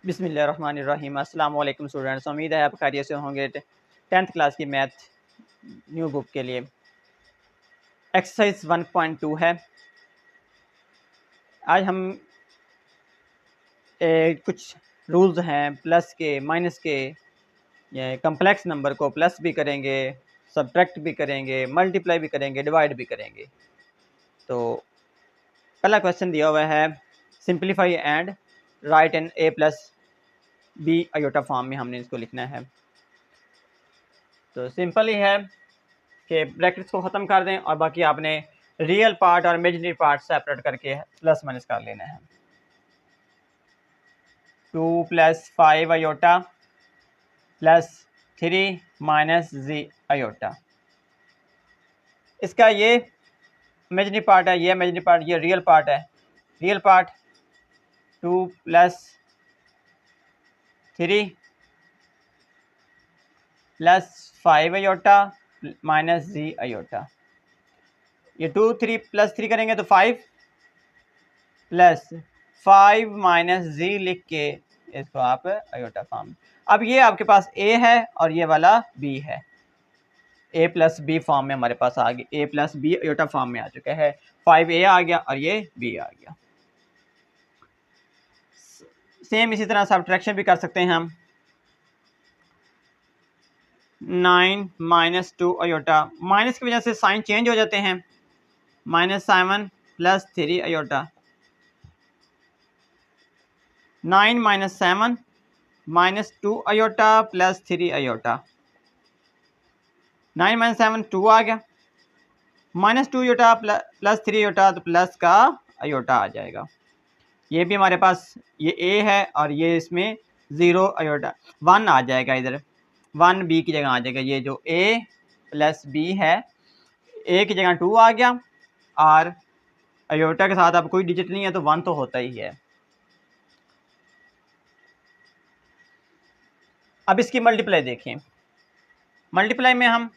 बिस्मिल्लाहिर्रहमानिर्रहीम। अस्सलाम वालेकुम स्टूडेंट्स, उम्मीद है आप खैरियत से होंगे। 10th क्लास की मैथ न्यू बुक के लिए एक्सरसाइज 1.2 है। आज हम कुछ रूल्स हैं प्लस के, माइनस के, कम्प्लेक्स नंबर को प्लस भी करेंगे, सब्ट्रैक्ट भी करेंगे, मल्टीप्लाई भी करेंगे, डिवाइड भी करेंगे। तो पहला क्वेश्चन दिया हुआ है, simplify and write in a plus B iota form में हमने इसको लिखना है। तो सिंपल ही है कि ब्रैकेट्स को ख़त्म कर दें और बाकी आपने रियल पार्ट और इमेजिनरी पार्ट सेपरेट करके प्लस माइनस कर लेना है। 2 + 5 आयोटा प्लस 3 - z आयोटा। इसका ये इमेजिनरी पार्ट है, ये इमेजिनरी पार्ट, ये रियल पार्ट है। Real part 2 + 3 + 5 iota - z iota. ये 2 3 + 3 करेंगे तो 5 + 5 - z लिख के इसको आप आयोटा फॉर्म। अब ये आपके पास a है और ये वाला b है। a + b फॉर्म में हमारे पास आ गया, a + b आयोटा फॉर्म में आ चुका है। 5a आ गया और ये b आ गया। सेम इसी तरह सब्ट्रैक्शन भी कर सकते हैं हम। 9 - 2 आयोटा, माइनस की वजह से साइन चेंज हो जाते हैं। -7 + 3 आयोटा। 9 - 7 - 2 iota plus 3 iota. 9 - 7 2 आ गया, -2 आयोटा प्लस 3 आयोटा, तो प्लस का आयोटा आ जाएगा। ये भी हमारे पास ये a है और ये इसमें 0 आयोटा 1 आ जाएगा, इधर 1 b की जगह आ जाएगा। ये जो a + b है, a की जगह 2 आ गया और आयोटा के साथ अब कोई डिजिट नहीं है तो 1 तो होता ही है। अब इसकी मल्टीप्लाई देखें। मल्टीप्लाई में हम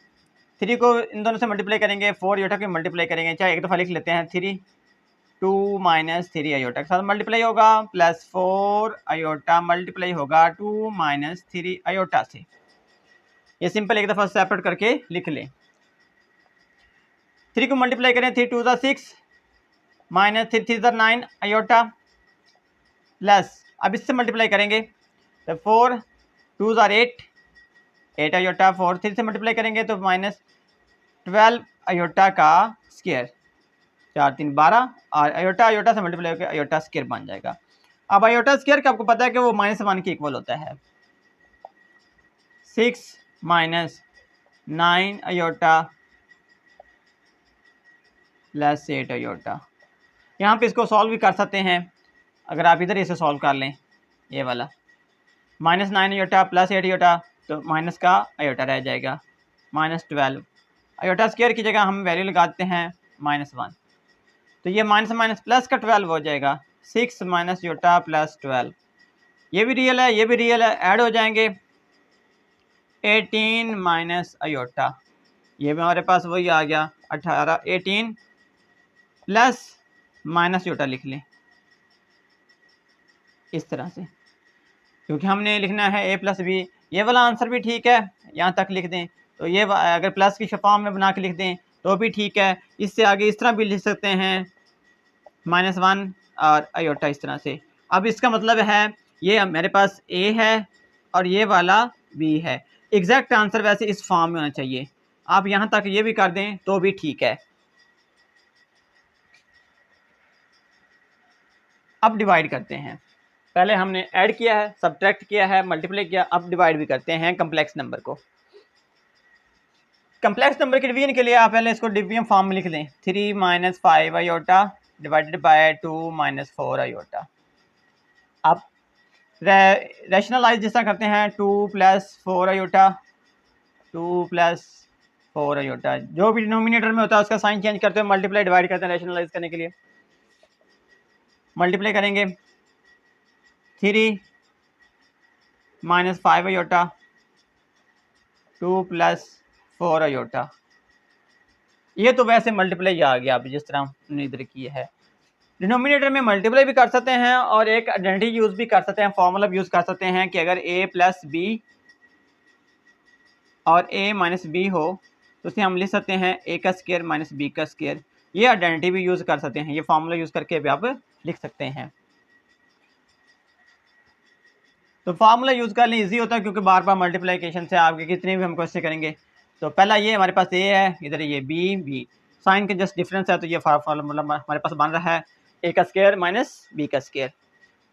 3 को इन दोनों से मल्टीप्लाई करेंगे, 4 आयोटा की मल्टीप्लाई करेंगे। चाहे एक दफ़ा लिख लेते हैं, 3 2 - 3 आयोटा के साथ मल्टीप्लाई होगा, प्लस 4 आयोटा मल्टीप्लाई होगा 2 - 3 आयोटा से। ये सिंपल एक दफ़ा सेपरेट करके लिख लें। 3 को मल्टीप्लाई करें, 3 2 6 -3 3 9 आयोटा, प्लस अब इससे मल्टीप्लाई करेंगे तो 4 2 8 आयोटा, 4 3 से मल्टीप्लाई करेंगे तो -12 आयोटा का स्क्वायर, 4 3 12 और आयोटा आयोटा से मल्टीप्लाई होकर आयोटा स्क्वायर बन जाएगा। अब आयोटा स्क्वायर का आपको पता है कि वो -1 के इक्वल होता है। 6 - 9 आयोटा प्लस 8 आयोटा। यहाँ पे इसको सॉल्व भी कर सकते हैं। अगर आप इधर इसे सॉल्व कर लें, ये वाला -9 आयोटा प्लस 8 आयोटा, तो माइनस का आयोटा रह जाएगा, -12 आयोटा स्क्वायर की जगह हम वैल्यू लगाते हैं -1, तो ये माइनस प्लस का 12 हो जाएगा। 6 - आयोटा प्लस 12, ये भी रियल है, ये भी रियल है, ऐड हो जाएंगे। 18 - आयोटा, ये भी हमारे पास वही आ गया 18। 18 प्लस माइनस आयोटा लिख लें इस तरह से, क्योंकि हमने लिखना है a + b। ये वाला आंसर भी ठीक है, यहाँ तक लिख दें। तो ये अगर प्लस की फॉर्म में बना के लिख दें तो भी ठीक है। इससे आगे इस तरह भी लिख सकते हैं, -1 और आयोटा इस तरह से। अब इसका मतलब है ये मेरे पास a है और ये वाला b है। एग्जैक्ट आंसर वैसे इस फॉर्म में होना चाहिए। आप यहाँ तक ये भी कर दें तो भी ठीक है। अब डिवाइड करते हैं। पहले हमने ऐड किया है, सब्ट्रैक्ट किया है, मल्टीप्लाई किया, अब डिवाइड भी करते हैं कम्प्लेक्स नंबर को। कम्प्लेक्स नंबर के डिवीजन के लिए आप पहले इसको डिवीजन फॉर्म में लिख दें। 3 - 5 आयोटा डिवाइडेड बाय 2 - 4 आयोटा। अब रैशनलाइज जिस तरह करते हैं, 2 + 4 आयोटा, 2 + 4 आयोटा, जो भी डिनोमिनेटर में होता है उसका साइन चेंज करते हैं, मल्टीप्लाई डिवाइड करते हैं रैशनलाइज करने के लिए। मल्टीप्लाई करेंगे 3 - 5 आयोटा, 2 + 4 आयोटा। ये तो वैसे मल्टीप्लाई आ गया, आप जिस तरह हमने इधर की है। डिनोमिनेटर में मल्टीप्लाई भी कर सकते हैं और एक आइडेंटिटी यूज़ भी कर सकते हैं, फॉर्मूला भी यूज़ कर सकते हैं कि अगर a प्लस बी और a माइनस बी हो तो उसे हम लिख सकते हैं a का स्क्वायर माइनस b का स्क्वायर। ये आइडेंटिटी भी यूज़ कर सकते हैं, ये फार्मूला यूज़ करके भी आप लिख सकते हैं। तो फार्मूला यूज़ करना ईजी होता है क्योंकि बार बार मल्टीप्लिकेशन से आपके कितने भी हम क्वेश्चन करेंगे। तो पहला ये हमारे पास a है, इधर ये b साइन के जस्ट डिफरेंस है, तो ये फार्मूला हमारे पास बन रहा है a का स्क्वायर माइनस b का स्क्वायर।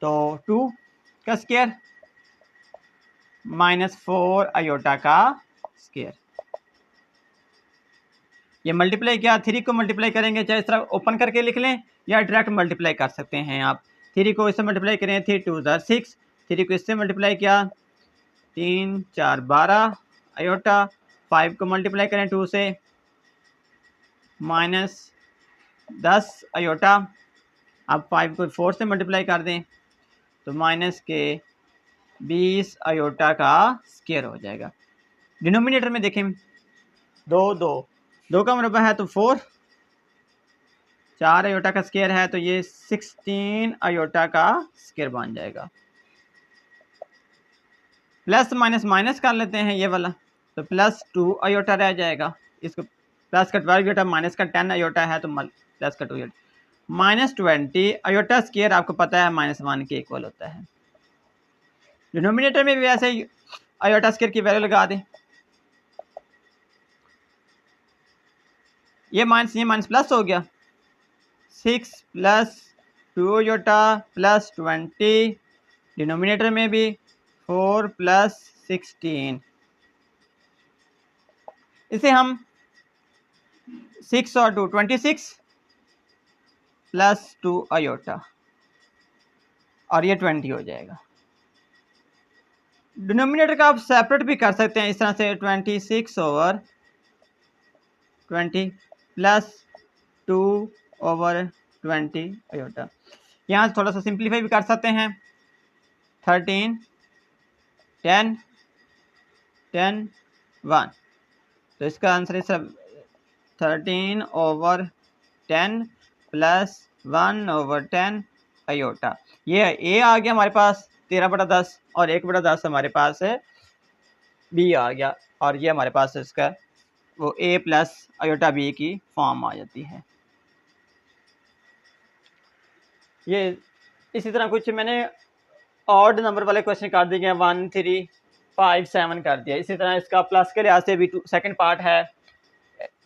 तो 2 का स्क्वायर माइनस 4 आयोटा का स्क्वायर। ये मल्टीप्लाई किया, 3 को मल्टीप्लाई करेंगे, चाहे इस तरह ओपन करके लिख लें या डायरेक्ट मल्टीप्लाई कर सकते हैं आप। 3 को इससे मल्टीप्लाई करें, 3 2 6, 3 को इससे मल्टीप्लाई किया 3 4 12 आयोटा। 5 को मल्टीप्लाई करें 2 से माइनस 10 आयोटा। अब 5 को 4 से मल्टीप्लाई कर दें तो माइनस के 20 आयोटा का स्क्वायर हो जाएगा। डिनोमिनेटर में देखें 2 का मुरब्बा है तो 4, 4 आयोटा का स्क्वायर है तो ये 16 आयोटा का स्क्वायर बन जाएगा। प्लस माइनस माइनस कर लेते हैं ये वाला, तो प्लस 2 आयोटा रह जाएगा। इसको प्लस का 12 आयोटा माइनस का 10 आयोटा है तो प्लस का 2 आयोटा माइनस 20 आयोटा स्क्वायर आपको पता है -1 के इक्वल होता है। डिनोमिनेटर में भी ऐसे आयोटा स्क्वायर की वैल्यू लगा दें, ये माइनस प्लस हो गया 6 प्लस 2 आयोटा प्लस 20, डिनोमिनेटर में भी 4 प्लस 16। इसे हम 6 और 2 26 प्लस 2 आयोटा और ये 20 हो जाएगा। डिनोमिनेटर का आप सेपरेट भी कर सकते हैं इस तरह से 26 ओवर 20 प्लस 2 ओवर 20 आयोटा। यहाँ थोड़ा सा सिंप्लीफाई भी कर सकते हैं 13 10 10 1, तो इसका आंसर है सब 13 ओवर 10 प्लस 1 ओवर 10 आयोटा। ये a आ गया हमारे पास 13/10 और 1/10 हमारे पास है b आ गया, और ये हमारे पास इसका वो a प्लस आयोटा b की फॉर्म आ जाती है। ये इसी तरह कुछ मैंने ऑड नंबर वाले क्वेश्चन कर दिए हैं, 1 3 5 7 कर दिया। इसी तरह इसका प्लस के लिहाज से भी सेकंड पार्ट है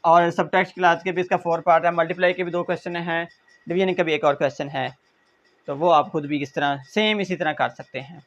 और सब्ट्रैक्ट क्लास के भी इसका 4 पार्ट है, मल्टीप्लाई के भी 2 क्वेश्चन हैं, डिवीजन का भी एक और क्वेश्चन है। तो वो आप खुद भी इस तरह सेम इसी तरह कर सकते हैं।